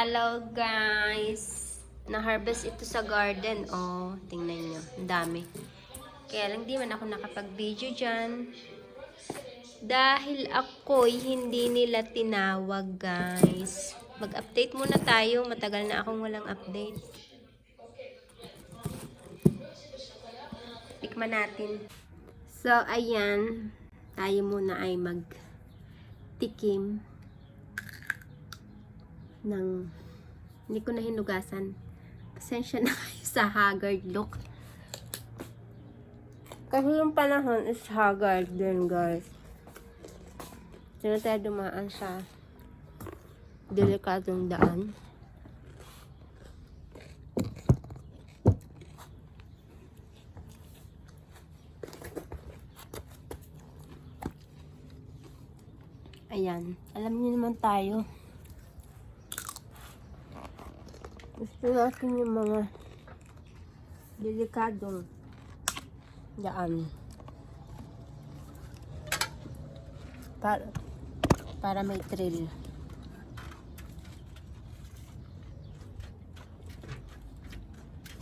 Hello guys! Na-harvest ito sa garden. Oh, tingnan nyo. Ang dami. Kaya lang di man ako nakapag-video dyan. Dahil ako'y hindi nila tinawag guys. Mag-update muna tayo. Matagal na akong walang update. Tikman natin. So, ayan. Tayo muna ay mag-tikim ng hindi ko na hinugasan. Pasensya na kayo sa haggard look. Kasi yung panahon is haggard din, guys. Sino tayo dumaan sa delikadong daan. Ayan. Alam niyo naman tayo. Gusto natin yung mga delikadong daan. Para may thrill.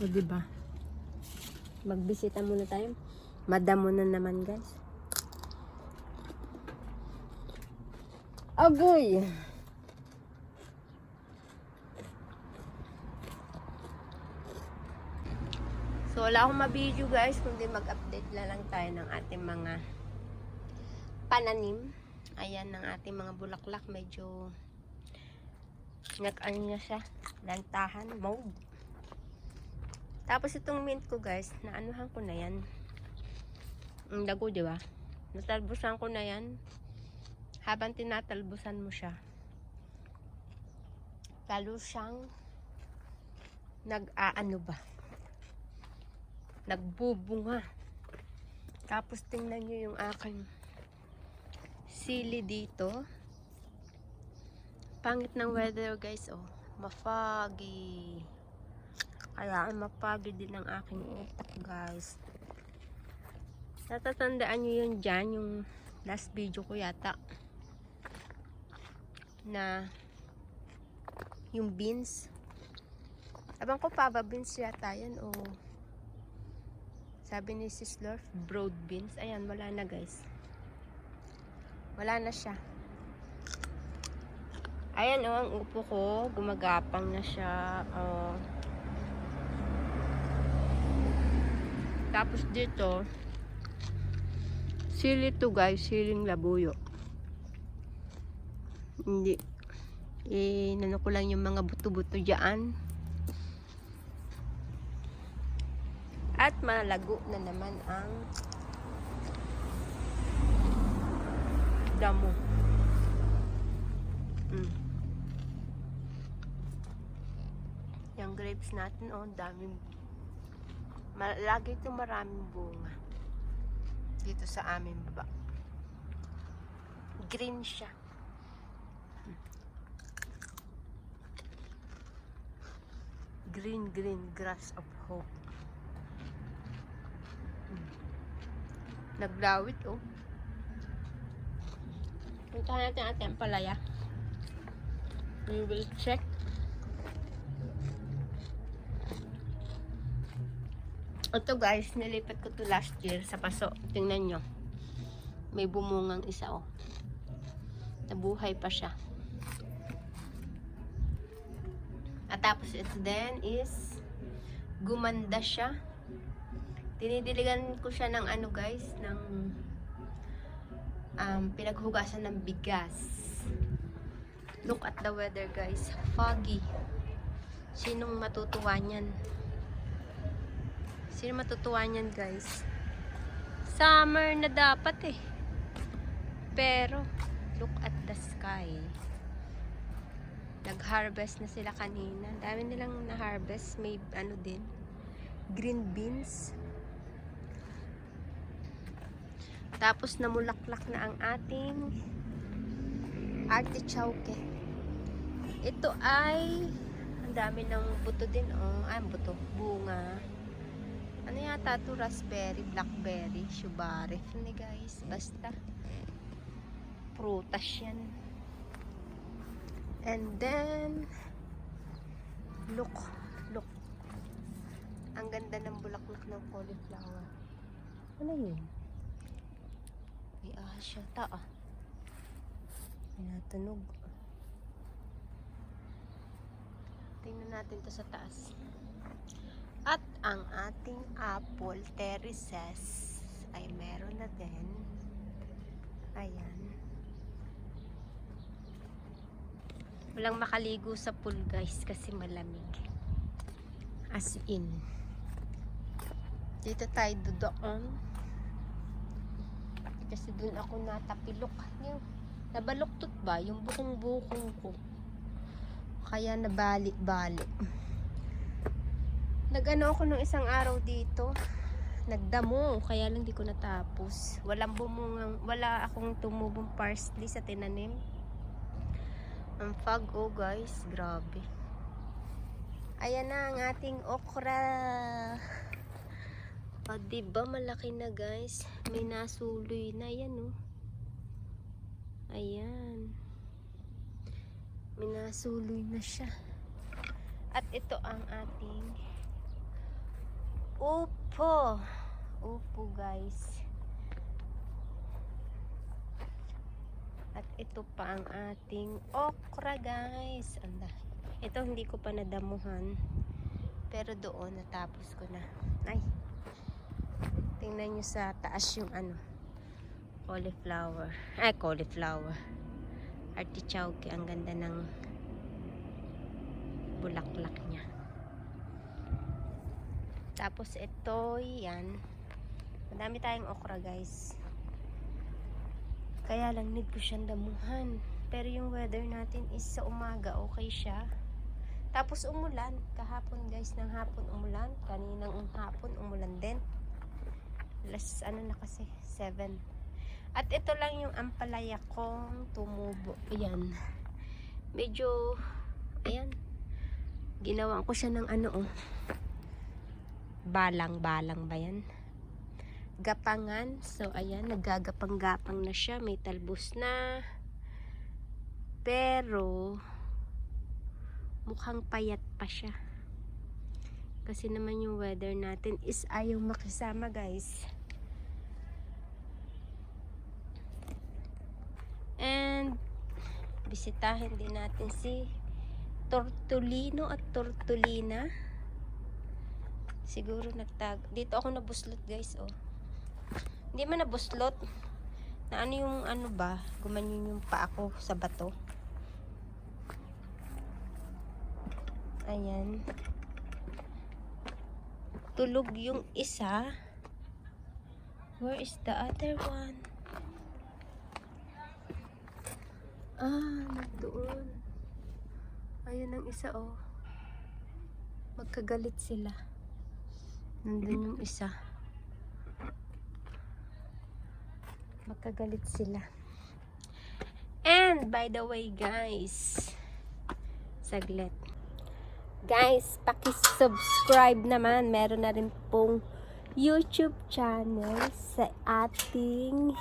O diba? Magbisita muna tayo. Madam muna naman guys. Agoy! So, wala akong mabideo guys, kundi mag-update na lang tayo ng ating mga pananim. Ayan, ng ating mga bulaklak. Medyo nag-ano na siya, lantahan, mauve. Tapos itong mint ko guys, naanuhan ko na yan. Ang dago, diba? Natalbusan ko na yan. Habang tinatalbusan mo siya, lalo siyang nag-aano ba? Nagbubunga. Tapos tingnan nyo yung aking sili dito. Pangit ng weather guys, oh. Mafoggy. Kaya mapagod din ang aking utak guys. Natatandaan nyo yun dyan, yung last video ko yata. Na yung beans. Abang ko paba beans yata yan, oh. Sabi ni Sis Lorf, broad beans. Ayan, wala na guys. Wala na siya. Ayan oh, ang upo ko. Gumagapang na siya. Oh. Tapos dito, sili to guys. Siling labuyo. Hindi. Nano ko lang yung mga buto-buto dyan. At malago na naman ang damo. Yung grapes natin, oh, daming. Lagi ito maraming bunga. Dito sa aming baba. Green siya. Green, green grass of hope. Naglawit, oh. Puntahan natin ating palaya. We will check. Ito guys, nilipat ko to last year sa paso. Tingnan nyo. May bumungang isa, oh. Nabuhay pa siya. At tapos ito din is gumanda siya. Dinidiligan ko siya ng ano guys, ng pinaghugasan ng bigas. Look at the weather guys, foggy. Sinong matutuwa niyan? Sino matutuwa niyan guys? Summer na dapat eh. Pero look at the sky. Nag-harvest na sila kanina. Dami nilang na-harvest. May ano din, green beans. Tapos namulaklak na ang ating artichoke. Ito ay ang dami ng buto din, oh. Ay, buto, bunga. Ano yata ito? Raspberry, blackberry, shubari. Hindi guys, basta prutas yan. And then Look. Look. Ang ganda ng bulaklak ng cauliflower. Ano yun? May ahas siya. May natunog. Tingnan natin to sa taas. At ang ating apple terraces ay meron na din. Ayan. Walang makaligo sa pool guys kasi malamig. As in. Dito tayo doon. Kasi doon ako natapilok. Yung nabaluktot ba? Yung bukong-bukong ko. Kaya nabali-bali. Nag-ano ako nung isang araw dito. Nagdamo. Kaya lang di ko natapos. Wala akong tumubong parsley sa tinanim. Ang fog guys. Grabe. Ayan na ang ating okra. O, diba malaki na guys? May nasuloy na yan Ayan. May nasuloy na siya. At ito ang ating upo. Upo guys. At ito pa ang ating okra guys. Ito hindi ko pa nadamuhan. Pero doon natapos ko na. Ay. Tingnan nyo sa taas yung cauliflower. Ay, cauliflower. Artichoke. Ang ganda ng bulaklak niya. Tapos ito, yan. Madami tayong okra guys. Kaya lang need ko siyang damuhan. Pero yung weather natin is sa umaga okay siya. Tapos umulan. Kahapon guys, ng hapon umulan. Kaninang hapon umulan din. Last na kasi 7. At ito lang yung ampalaya kong tumubo. Ayan. Medyo ayan. Ginawan ko siya ng balang-balang ba yan? Gapangan. So ayan, naggagapang-gapang na siya. May talbos na. Pero mukhang payat pa siya. Kasi naman yung weather natin is ayaw makisama guys. And bisitahin din natin si Tortolino at Tortolina. Siguro dito ako nabuslot guys Hindi man nabuslot. Na yung ba? Gumanyan yung paa ko sa bato. Ayan. Tulog yung isa. Where is the other one? Doon. Ayun ang isa Magkagalit sila. Nandun yung isa. Magkagalit sila. And by the way guys, saglit. Guys, paki-subscribe naman. Meron na rin pong YouTube channel sa ating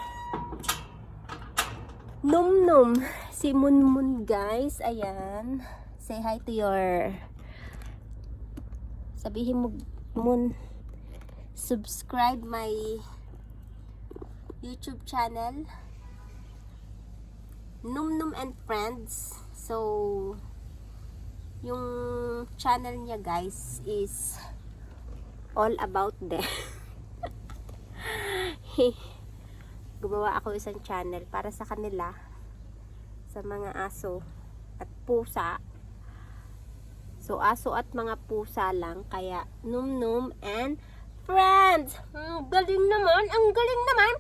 Num-Num. Si Munmun guys. Ayan. Say hi to your... Sabihin mo, Mun, subscribe my YouTube channel. Num-Num and Friends. So, yung channel niya guys is all about them. Gumawa ako isang channel para sa kanila, sa mga aso at pusa. So aso at mga pusa lang, kaya Num-Num and Friends. Galing naman, ang galing naman.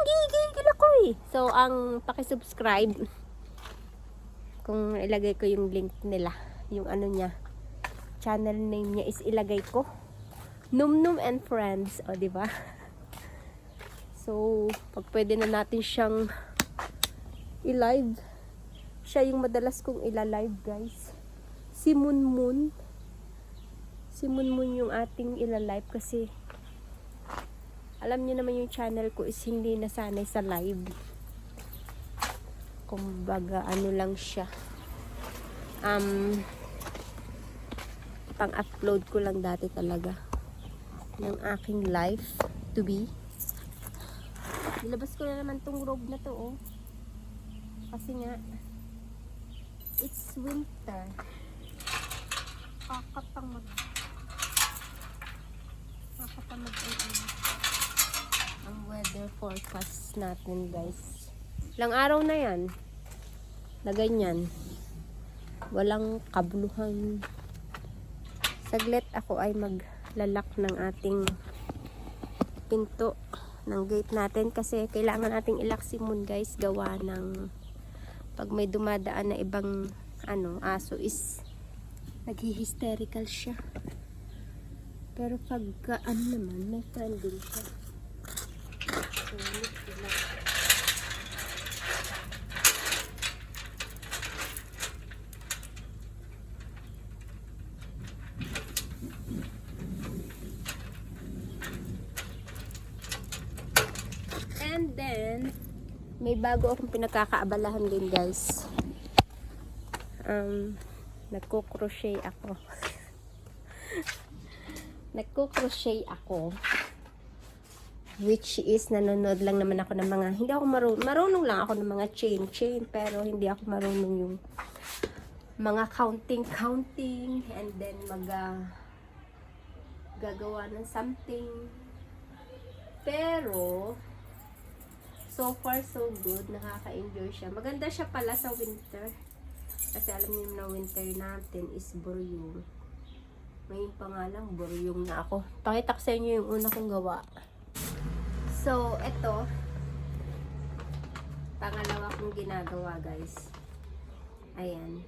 Gigigil ako So ang paki-subscribe, kung ilagay ko yung link nila, yung niya, channel name niya is ilagay ko Num-Num and Friends, di ba? So pag pwede na natin siyang i-live, siya yung madalas kong ila-live guys. Si Munmun yung ating ila-live kasi alam niyo naman yung channel ko is hindi nasanay sa live. Kumbaga lang siya, pang-upload ko lang dati talaga ng aking life to be. Nilabas ko na naman tong robe na to, oh. Kasi nga, it's winter. Nakakatamad ang weather forecast natin, guys. Ilang araw na yan na ganyan, walang kabuluhan. Saglit ako ay maglalak ng ating pinto ng gate natin kasi kailangan nating ilak si Moon, guys, gawa ng pag may dumadaan na ibang aso is naghi-hysterical siya. Pero pagka naman, may friend din siya. So, sila. And then, may bago akong pinagkakaabalahan din, guys. Nagko-crochet ako. Nagko-crochet ako. Which is, nanonood lang naman ako ng mga, hindi ako marunong lang ako ng mga chain, pero hindi ako marunong yung mga counting, and then gagawa ng something. Pero, so far so good, nakaka-enjoy siya. Maganda siya pala sa winter. Kasi alam niyo na winter natin is buryong. Ngayon pa nga lang, buryong na ako. Pakita ko sa inyo yung una kong gawa. So, eto. Pangalawa kong ginagawa, guys. Ayan.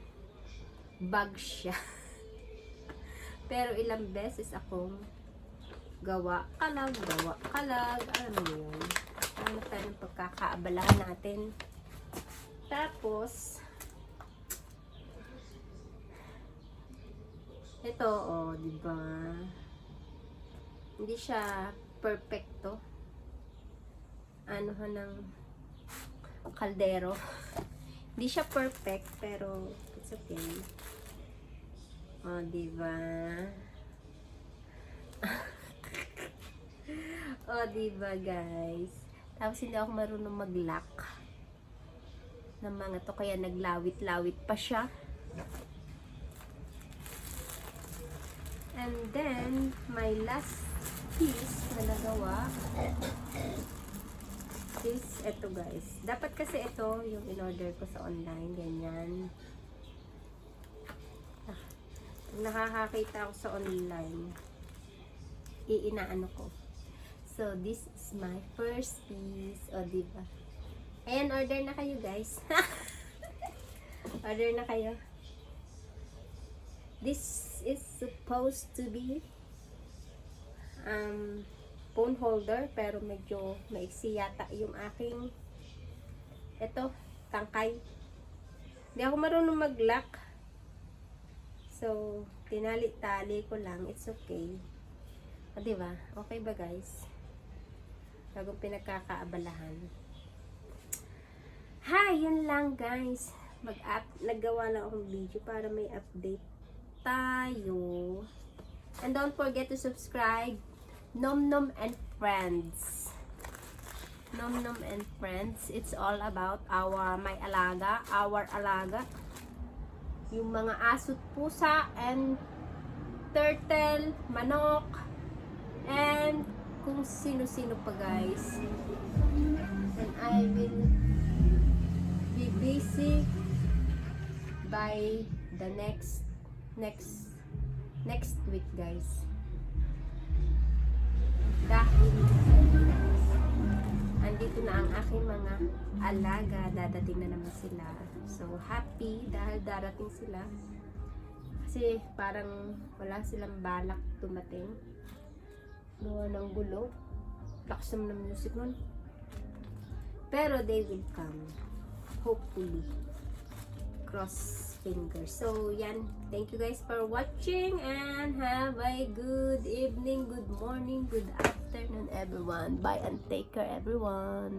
Bag siya. Pero ilang beses akong gawa, kalag. Alam mo yun. Ano tayo ng pagkakaabalahan natin. Tapos, ito, oh, diba? Hindi siya perfecto. Ng kaldero. Hindi siya perfect, pero it's okay. Oh, diba? Oh, diba, guys? Tapos hindi ako marunong mag-lock ng mga to, kaya naglawit-lawit pa siya. And then, my last piece na nagawa is ito, guys. Dapat kasi ito yung in-order ko sa online. Ganyan. Pag nakakakita ako sa online, iinaano ko. So, this is my first piece. O, diba? Ayan, order na kayo, guys. Order na kayo. This is supposed to be phone holder, pero medyo maiksi yata yung aking tangkay. Hindi ako marunong mag-lock. So, tinali-tali ko lang. It's okay. O, diba? Okay ba, guys? Bagong pinagkakaabalahan. Hi! Yun lang, guys. Naggawa lang akong video para may update tayo. And don't forget to subscribe. Nom Nom and Friends. Nom Nom and Friends. It's all about our alaga. Yung mga aso't pusa and turtle, manok, and kung sino-sino pa, guys. And I will be busy by the next week, guys. Dahil andito na ang aking mga alaga, dadating na naman sila. So happy dahil darating sila. Kasi parang wala silang balak dumating. Gawa ng gulo. Lakas naman ng music nun. Pero they will come. Hopefully. Cross fingers. So, yan. Thank you guys for watching and have a good evening, good morning, good afternoon, everyone. Bye and take care, everyone.